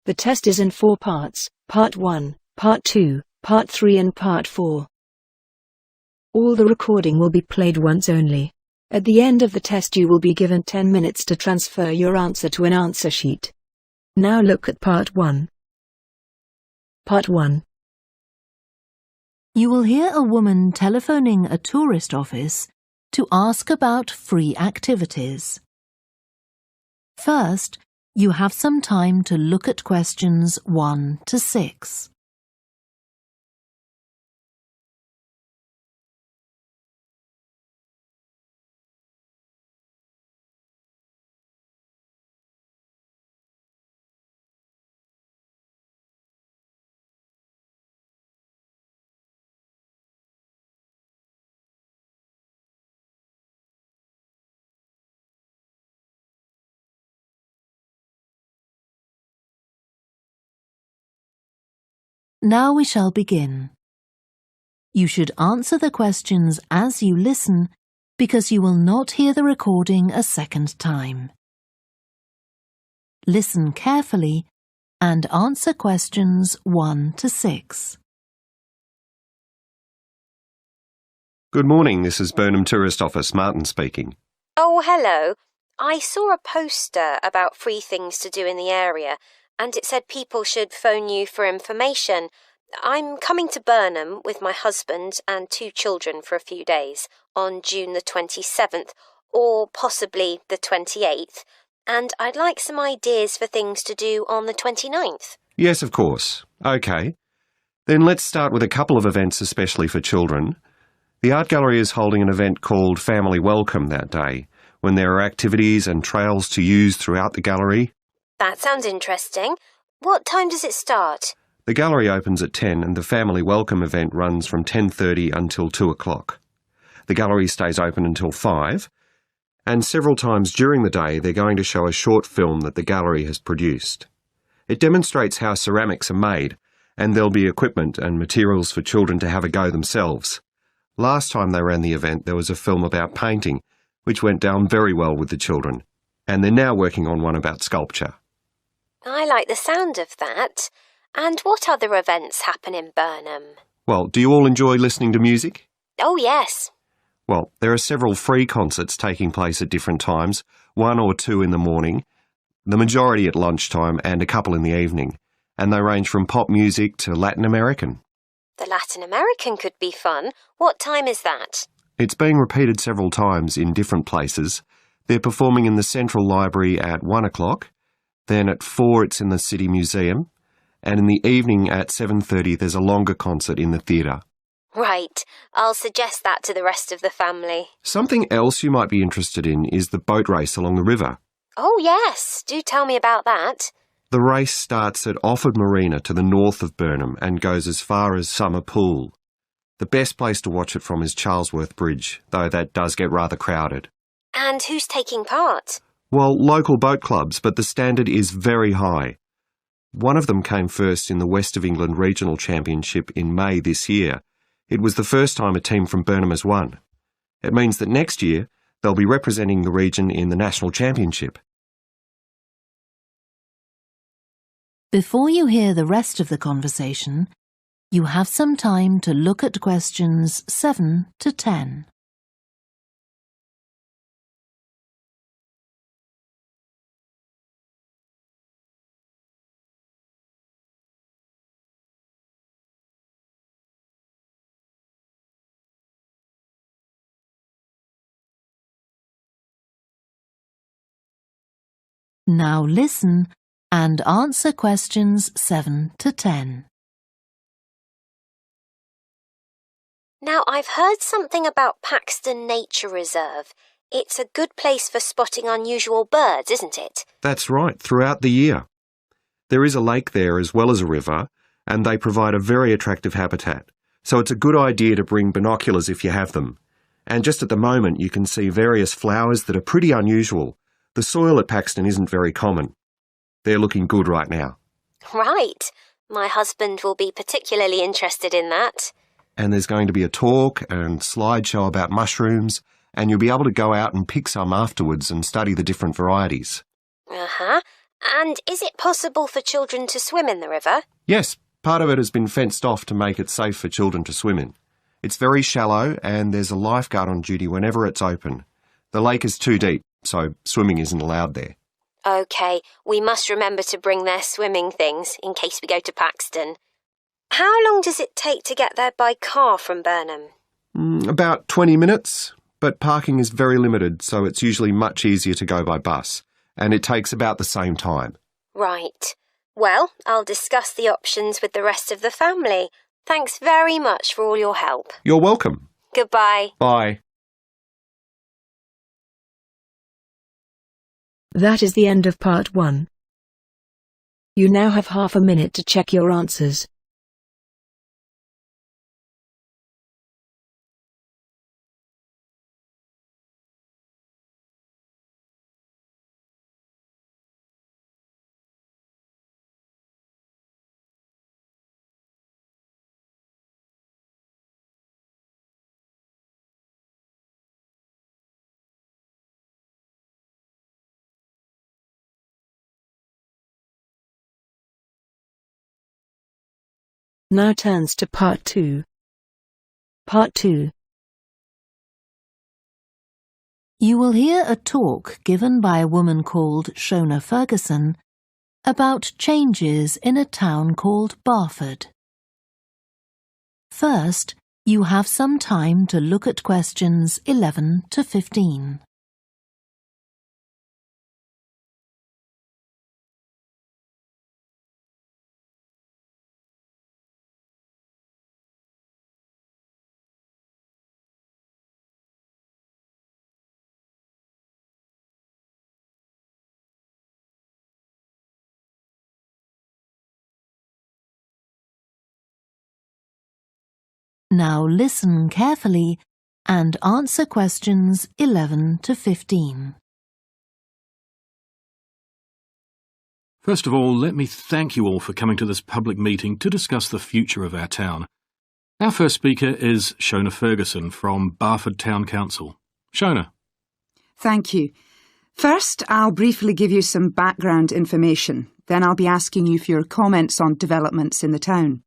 The test is in 4 parts, Part 1, Part 2, Part 3 and Part 4. All the recording will be played once only. At the end of the test you will be given 10 minutes to transfer your answer to an answer sheet. Now look at Part 1. Part 1. You will hear a woman telephoning a tourist office to ask about free activities. First, you have some time to look at questions 1 to 6. Now we shall begin. You should answer the questions as you listen because you will not hear the recording a second time. Listen carefully and answer questions 1 to 6. Good morning, this is Burnham Tourist Office, Martin speaking. Oh, hello. I saw a poster about free things to do in the area, and it said people should phone you for information. I'm coming to Burnham with my husband and 2 children for a few days on June the 27th, or possibly the 28th, and I'd like some ideas for things to do on the 29th. Yes, of course. OK. Then let's start with a couple of events especially for children. The art gallery is holding an event called Family Welcome that day, when there are activities and trails to use throughout the gallery. That sounds interesting. What time does it start? The gallery opens at 10 and the Family Welcome event runs from 10:30 until 2 o'clock. The gallery stays open until 5, and several times during the day they're going to show a short film that the gallery has produced. It demonstrates how ceramics are made, and there'll be equipment and materials for children to have a go themselves. Last time they ran the event there was a film about painting, which went down very well with the children, and they're now working on one about sculpture. I like the sound of that. And what other events happen in Burnham? Well, do you all enjoy listening to music? Oh, yes. Well, there are several free concerts taking place at different times, 1 or 2 in the morning, the majority at lunchtime and a couple in the evening, and they range from pop music to Latin American. The Latin American could be fun. What time is that? It's being repeated several times in different places. They're performing in the Central Library at 1 o'clock, then at 4 it's in the City Museum, and in the evening at 7:30 there's a longer concert in the theatre. Right. I'll suggest that to the rest of the family. Something else you might be interested in is the boat race along the river. Oh, yes. Do tell me about that. The race starts at Offord Marina to the north of Burnham and goes as far as Summer Pool. The best place to watch it from is Charlesworth Bridge, though that does get rather crowded. And who's taking part? Well, local boat clubs, but the standard is very high. One of them came first in the West of England Regional Championship in May this year. It was the first time a team from Burnham has won. It means that next year they'll be representing the region in the National Championship. Before you hear the rest of the conversation, you have some time to look at questions 7 to 10. Now listen and answer questions 7 to 10. Now, I've heard something about Paxton Nature Reserve. It's a good place for spotting unusual birds, isn't it? That's right, throughout the year. There is a lake there as well as a river, and they provide a very attractive habitat. So it's a good idea to bring binoculars if you have them. And just at the moment you can see various flowers that are pretty unusual. The soil at Paxton isn't very common. They're looking good right now. Right. My husband will be particularly interested in that. And there's going to be a talk and slideshow about mushrooms, and you'll be able to go out and pick some afterwards and study the different varieties. Uh-huh. And is it possible for children to swim in the river? Yes, part of it has been fenced off to make it safe for children to swim in. It's very shallow and there's a lifeguard on duty whenever it's open. The lake is too deep, so swimming isn't allowed there. OK, we must remember to bring their swimming things in case we go to Paxton. How long does it take to get there by car from Burnham? About 20 minutes, but parking is very limited, so it's usually much easier to go by bus, and it takes about the same time. Right. Well, I'll discuss the options with the rest of the family. Thanks very much for all your help. You're welcome. Goodbye. Bye. That is the end of part 1. You now have half a minute to check your answers. Now turns to part 2. Part 2. You will hear a talk given by a woman called Shona Ferguson about changes in a town called Barford. First, you have some time to look at questions 11 to 15. Now listen carefully and answer questions 11 to 15. First of all, let me thank you all for coming to this public meeting to discuss the future of our town. Our first speaker is Shona Ferguson from Barford Town Council. Shona. Thank you. First, I'll briefly give you some background information. Then I'll be asking you for your comments on developments in the town.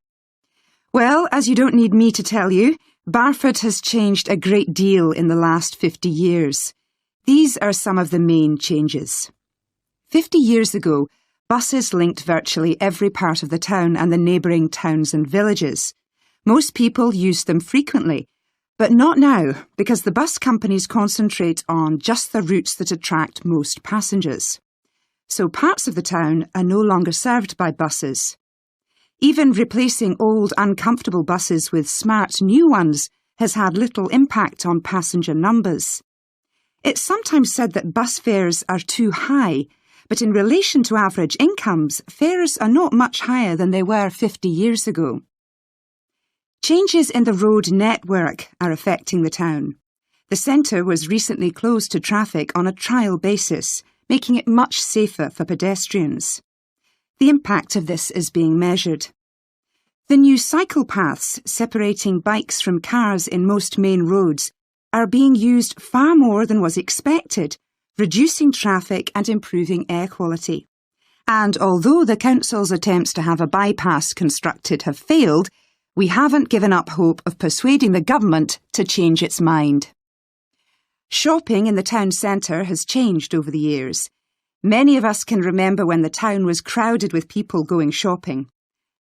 Well, as you don't need me to tell you, Barford has changed a great deal in the last 50 years. These are some of the main changes. 50 years ago, buses linked virtually every part of the town and the neighbouring towns and villages. Most people used them frequently, but not now, because the bus companies concentrate on just the routes that attract most passengers. So parts of the town are no longer served by buses. Even replacing old, uncomfortable buses with smart new ones has had little impact on passenger numbers. It's sometimes said that bus fares are too high, but in relation to average incomes, fares are not much higher than they were 50 years ago. Changes in the road network are affecting the town. The centre was recently closed to traffic on a trial basis, making it much safer for pedestrians. The impact of this is being measured. The new cycle paths separating bikes from cars in most main roads are being used far more than was expected, reducing traffic and improving air quality. And although the council's attempts to have a bypass constructed have failed, we haven't given up hope of persuading the government to change its mind. Shopping in the town centre has changed over the years. Many of us can remember when the town was crowded with people going shopping.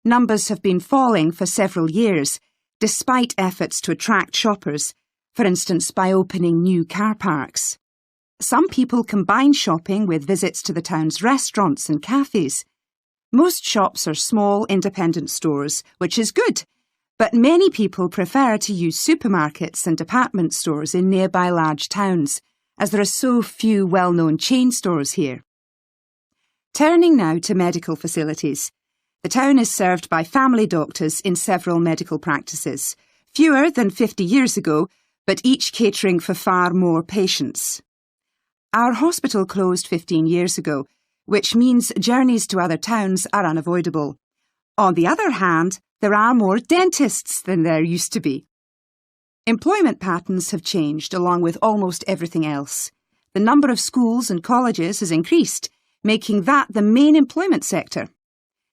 Numbers have been falling for several years, despite efforts to attract shoppers, for instance by opening new car parks. Some people combine shopping with visits to the town's restaurants and cafes. Most shops are small, independent stores, which is good, but many people prefer to use supermarkets and department stores in nearby large towns, as there are so few well-known chain stores here. Turning now to medical facilities. The town is served by family doctors in several medical practices, fewer than 50 years ago, but each catering for far more patients. Our hospital closed 15 years ago, which means journeys to other towns are unavoidable. On the other hand, there are more dentists than there used to be. Employment patterns have changed along with almost everything else. The number of schools and colleges has increased, making that the main employment sector.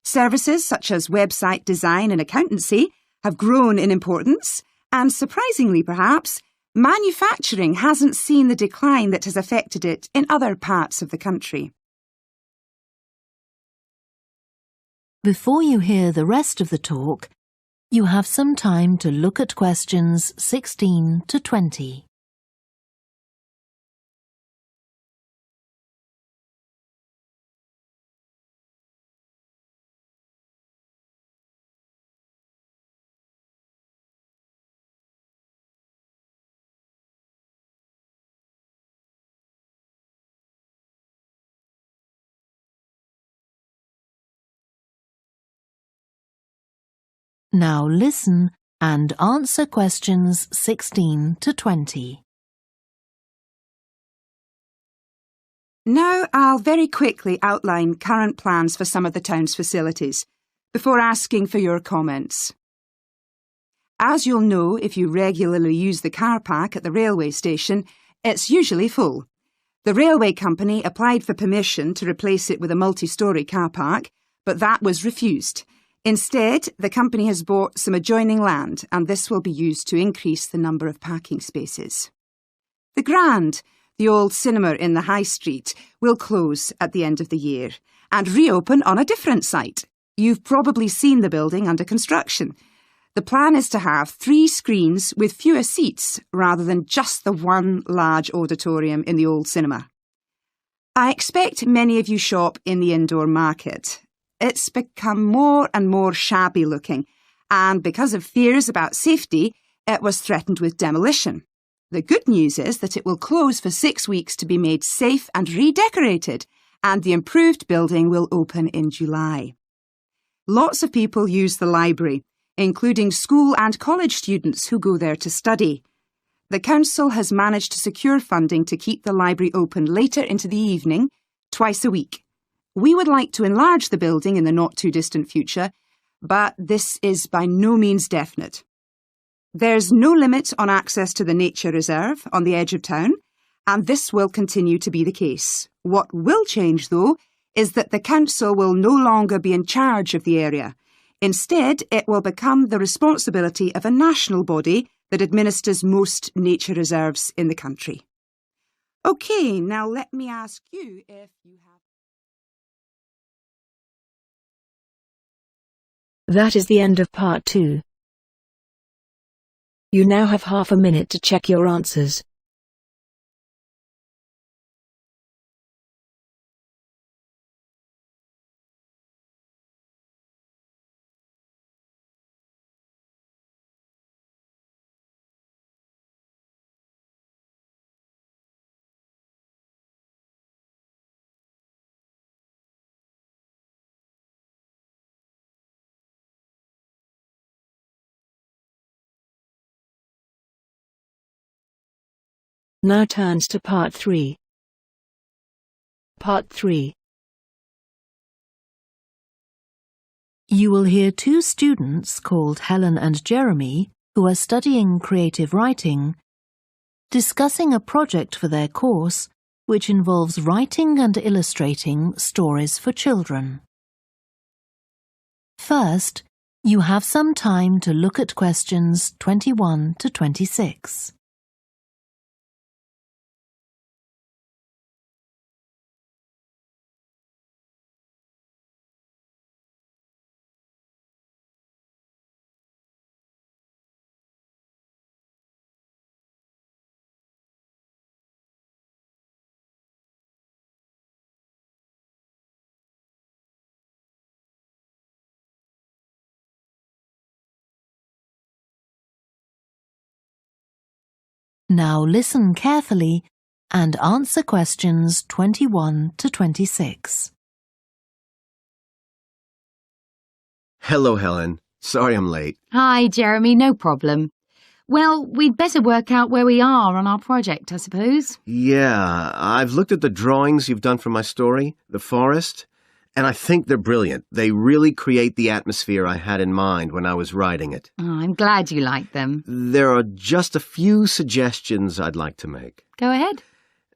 Services such as website design and accountancy have grown in importance, and surprisingly perhaps, manufacturing hasn't seen the decline that has affected it in other parts of the country. Before you hear the rest of the talk, you have some time to look at questions 16 to 20. Now listen and answer questions 16 to 20. Now I'll very quickly outline current plans for some of the town's facilities, before asking for your comments. As you'll know if you regularly use the car park at the railway station, it's usually full. The railway company applied for permission to replace it with a multi-storey car park, but that was refused. Instead, the company has bought some adjoining land, and this will be used to increase the number of parking spaces. The Grand, the old cinema in the High Street, will close at the end of the year and reopen on a different site. You've probably seen the building under construction. The plan is to have 3 screens with fewer seats rather than just the one large auditorium in the old cinema. I expect many of you shop in the indoor market. It's become more and more shabby looking, and because of fears about safety, it was threatened with demolition. The good news is that it will close for 6 weeks to be made safe and redecorated, and the improved building will open in July. Lots of people use the library, including school and college students who go there to study. The council has managed to secure funding to keep the library open later into the evening, twice a week. We would like to enlarge the building in the not-too-distant future, but this is by no means definite. There's no limit on access to the nature reserve on the edge of town, and this will continue to be the case. What will change, though, is that the council will no longer be in charge of the area. Instead, it will become the responsibility of a national body that administers most nature reserves in the country. OK, now let me ask you if you have... That is the end of part 2. You now have half a minute to check your answers. Now turns to part 3. Part 3. You will hear 2 students called Helen and Jeremy, who are studying creative writing, discussing a project for their course which involves writing and illustrating stories for children. First, you have some time to look at questions 21 to 26. Now listen carefully and answer questions 21 to 26. Hello, Helen. Sorry I'm late. Hi, Jeremy, no problem. Well, we'd better work out where we are on our project, I suppose. Yeah, I've looked at the drawings you've done for my story, The Forest, and I think they're brilliant. They really create the atmosphere I had in mind when I was writing it. Oh, I'm glad you like them. There are just a few suggestions I'd like to make. Go ahead.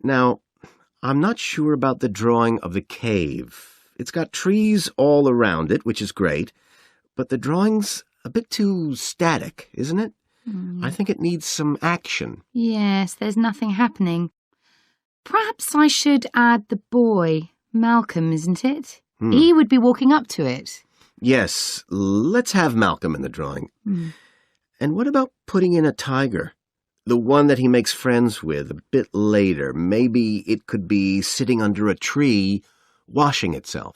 Now, I'm not sure about the drawing of the cave. It's got trees all around it, which is great, but the drawing's a bit too static, isn't it? I think it needs some action. Yes, there's nothing happening. Perhaps I should add the boy, Malcolm, isn't it? He would be walking up to it. Yes, let's have Malcolm in the drawing. And what about putting in a tiger? The one that he makes friends with a bit later. Maybe it could be sitting under a tree, washing itself.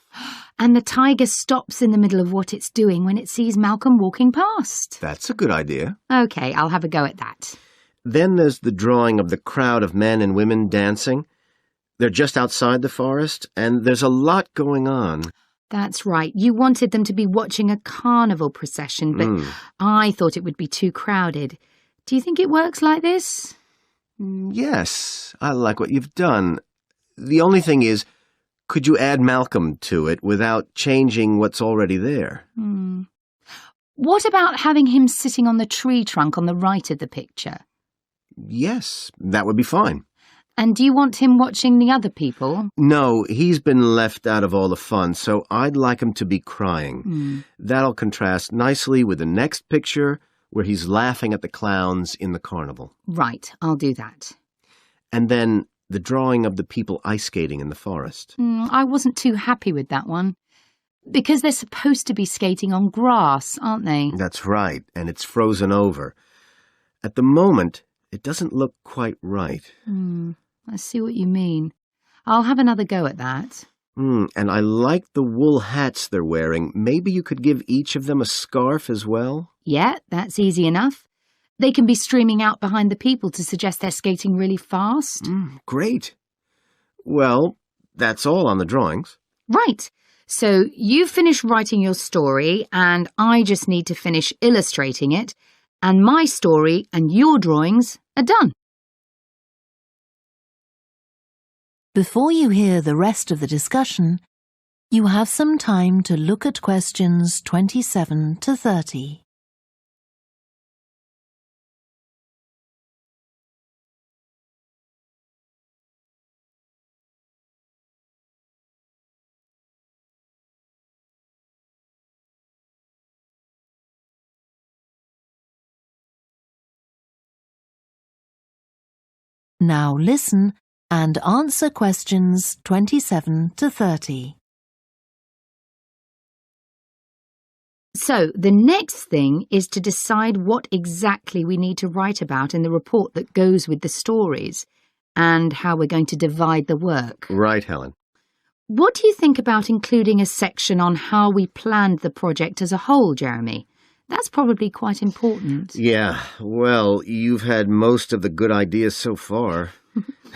And the tiger stops in the middle of what it's doing when it sees Malcolm walking past. That's a good idea. OK, I'll have a go at that. Then there's the drawing of the crowd of men and women dancing. They're just outside the forest, and there's a lot going on. That's right. You wanted them to be watching a carnival procession, but I thought it would be too crowded. Do you think it works like this? Yes, I like what you've done. The only thing is, could you add Malcolm to it without changing what's already there? What about having him sitting on the tree trunk on the right of the picture? Yes, that would be fine. And do you want him watching the other people? No, he's been left out of all the fun, so I'd like him to be crying. That'll contrast nicely with the next picture, where he's laughing at the clowns in the carnival. Right, I'll do that. And then the drawing of the people ice skating in the forest. I wasn't too happy with that one. Because they're supposed to be skating on grass, aren't they? That's right, and it's frozen over. At the moment, it doesn't look quite right. I see what you mean. I'll have another go at that. And I like the wool hats they're wearing. Maybe you could give each of them a scarf as well? Yeah, that's easy enough. They can be streaming out behind the people to suggest they're skating really fast. Great. Well, that's all on the drawings. Right. So you finish writing your story, and I just need to finish illustrating it, and my story and your drawings are done. Before you hear the rest of the discussion, you have some time to look at questions 27 to 30. Now listen and answer questions 27 to 30. So the next thing is to decide what exactly we need to write about in the report that goes with the stories, and how we're going to divide the work. Right, Helen. What do you think about including a section on how we planned the project as a whole, Jeremy? That's probably quite important. Yeah, well, you've had most of the good ideas so far.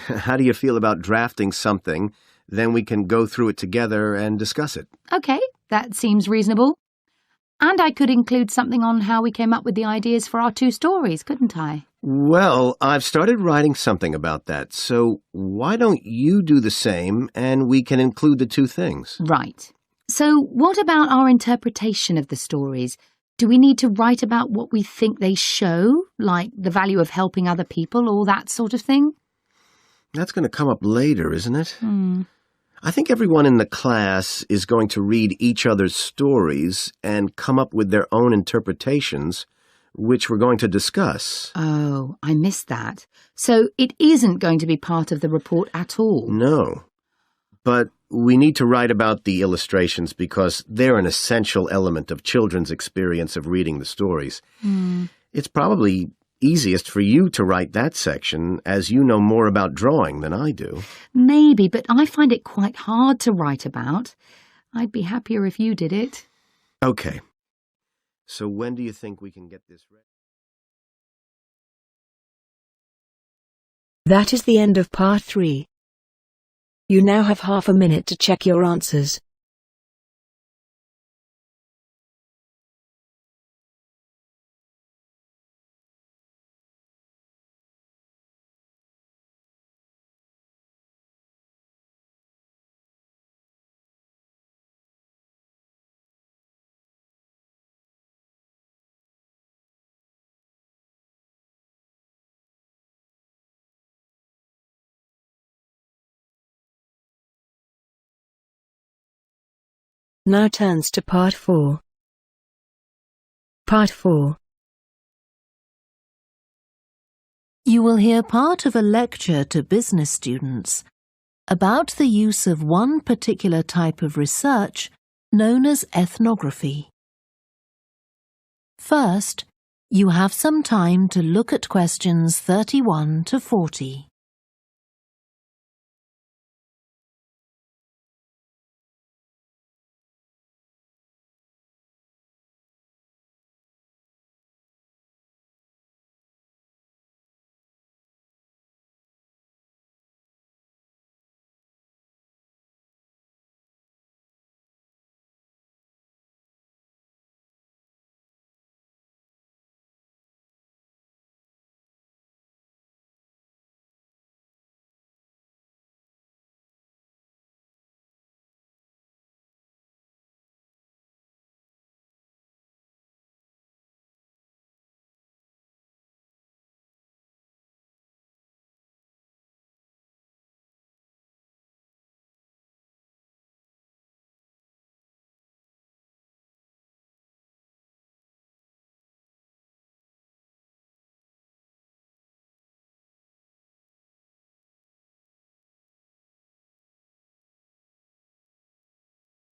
How do you feel about drafting something? Then we can go through it together and discuss it. OK, that seems reasonable. And I could include something on how we came up with the ideas for our two stories, couldn't I? Well, I've started writing something about that, so why don't you do the same and we can include the two things? Right. So what about our interpretation of the stories? Do we need to write about what we think they show, like the value of helping other people or that sort of thing? That's going to come up later, isn't it? I think everyone in the class is going to read each other's stories and come up with their own interpretations, which we're going to discuss. Oh, I missed that. So it isn't going to be part of the report at all? No. But we need to write about the illustrations because they're an essential element of children's experience of reading the stories. It's probably easiest for you to write that section, as you know more about drawing than I do. Maybe, but I find it quite hard to write about. I'd be happier if you did it. Okay. So when do you think we can get this ready? That is the end of part 3. You now have half a minute to check your answers. now turns to Part 4. Part 4. You will hear part of a lecture to business students about the use of one particular type of research known as ethnography. First, you have some time to look at questions 31 to 40.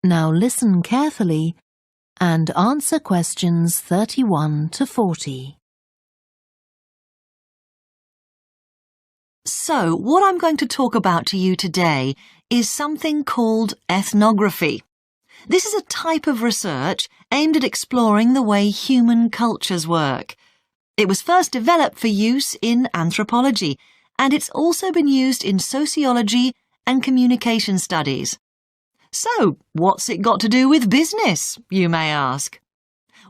Now listen carefully and answer questions 31 to 40. So, what I'm going to talk about to you today is something called ethnography. This is a type of research aimed at exploring the way human cultures work. It was first developed for use in anthropology, and it's also been used in sociology and communication studies. So, what's it got to do with business, you may ask?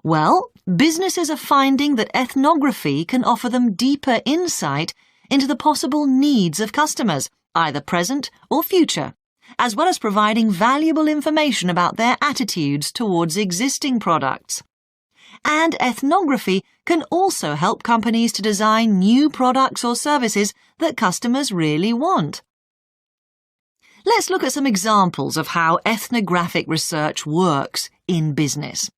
Well, businesses are finding that ethnography can offer them deeper insight into the possible needs of customers, either present or future, as well as providing valuable information about their attitudes towards existing products. And ethnography can also help companies to design new products or services that customers really want. Let's look at some examples of how ethnographic research works in business.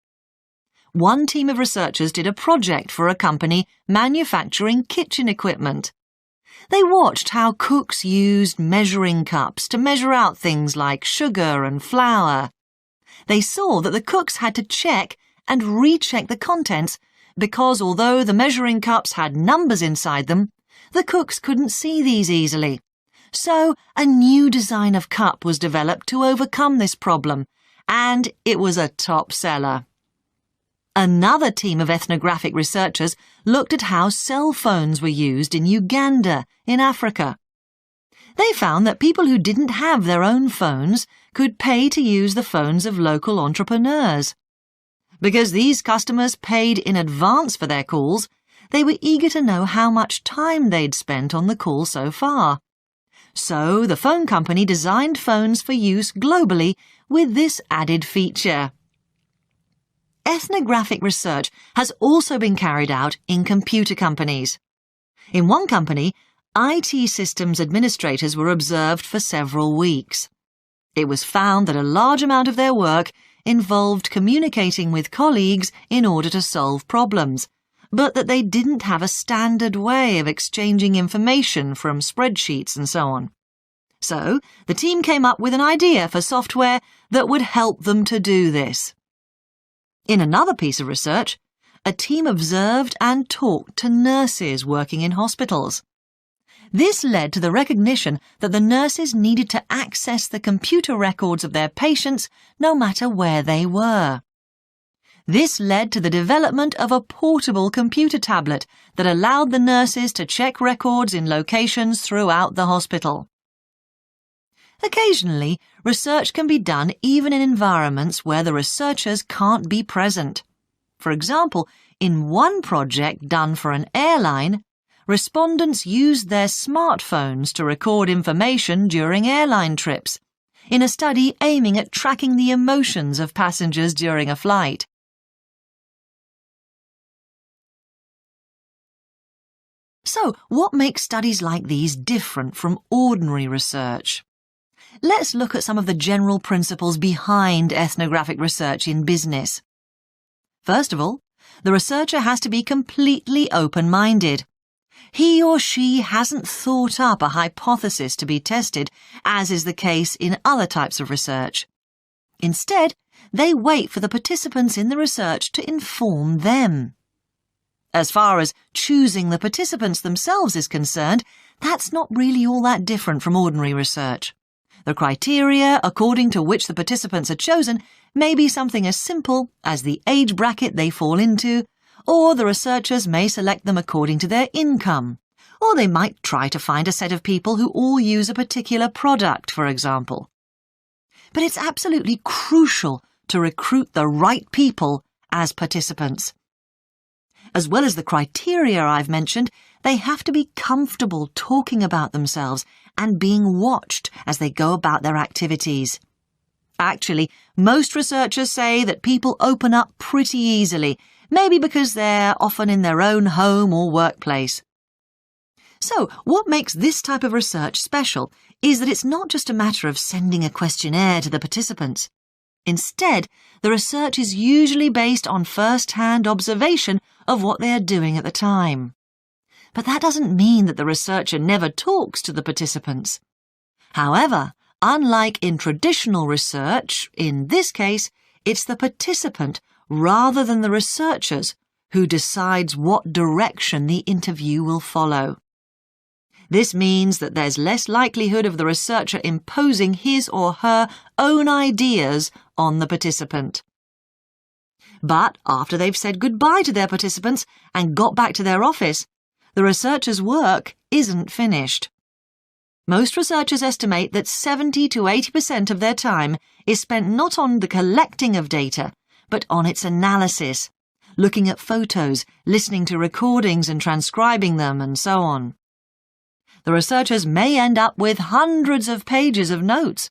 One team of researchers did a project for a company manufacturing kitchen equipment. They watched how cooks used measuring cups to measure out things like sugar and flour. They saw that the cooks had to check and recheck the contents because although the measuring cups had numbers inside them, the cooks couldn't see these easily. So a new design of cup was developed to overcome this problem, and it was a top seller. Another team of ethnographic researchers looked at how cell phones were used in Uganda, in Africa. They found that people who didn't have their own phones could pay to use the phones of local entrepreneurs. Because these customers paid in advance for their calls, they were eager to know how much time they'd spent on the call so far. So the phone company designed phones for use globally with this added feature. Ethnographic research has also been carried out in computer companies. In one company, IT systems administrators were observed for several weeks. It was found that a large amount of their work involved communicating with colleagues in order to solve problems, but that they didn't have a standard way of exchanging information from spreadsheets and so on. So, the team came up with an idea for software that would help them to do this. In another piece of research, a team observed and talked to nurses working in hospitals. This led to the recognition that the nurses needed to access the computer records of their patients no matter where they were. This led to the development of a portable computer tablet that allowed the nurses to check records in locations throughout the hospital. Occasionally, research can be done even in environments where the researchers can't be present. For example, in one project done for an airline, respondents used their smartphones to record information during airline trips, in a study aiming at tracking the emotions of passengers during a flight. So, what makes studies like these different from ordinary research? let's look at some of the general principles behind ethnographic research in business. First of all, the researcher has to be completely open-minded. He or she hasn't thought up a hypothesis to be tested, as is the case in other types of research. Instead, they wait for the participants in the research to inform them. As far as choosing the participants themselves is concerned, that's not really all that different from ordinary research. The criteria according to which the participants are chosen may be something as simple as the age bracket they fall into, or the researchers may select them according to their income, or they might try to find a set of people who all use a particular product, for example. But it's absolutely crucial to recruit the right people as participants. As well as the criteria I've mentioned, they have to be comfortable talking about themselves and being watched as they go about their activities. Actually, most researchers say that people open up pretty easily, maybe because they're often in their own home or workplace. So, what makes this type of research special is that it's not just a matter of sending a questionnaire to the participants. Instead, the research is usually based on first-hand observation of what they are doing at the time. But that doesn't mean that the researcher never talks to the participants. However, unlike in traditional research, in this case, it's the participant rather than the researchers who decides what direction the interview will follow. This means that there's less likelihood of the researcher imposing his or her own ideas on the participant. But after they've said goodbye to their participants and got back to their office, the researcher's work isn't finished. Most researchers estimate that 70 to 80% of their time is spent not on the collecting of data, but on its analysis, looking at photos, listening to recordings and transcribing them, and so on. The researchers may end up with hundreds of pages of notes.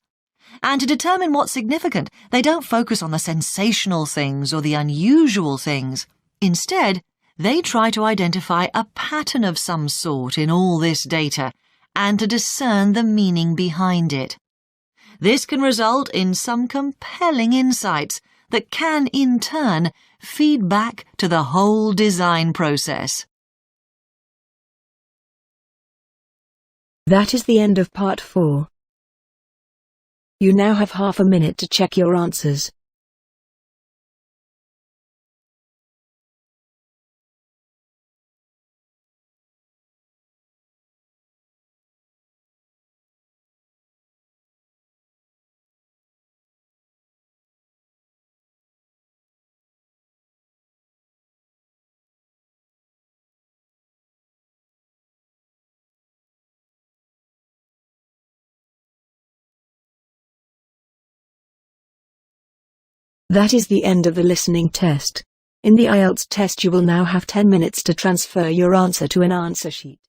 And to determine what's significant, they don't focus on the sensational things or the unusual things. Instead, they try to identify a pattern of some sort in all this data and to discern the meaning behind it. This can result in some compelling insights that can, in turn, feed back to the whole design process. That is the end of part 4. You now have half a minute to check your answers. That is the end of the listening test. In the Ielts test you will now have 10 minutes to transfer your answer to an answer sheet.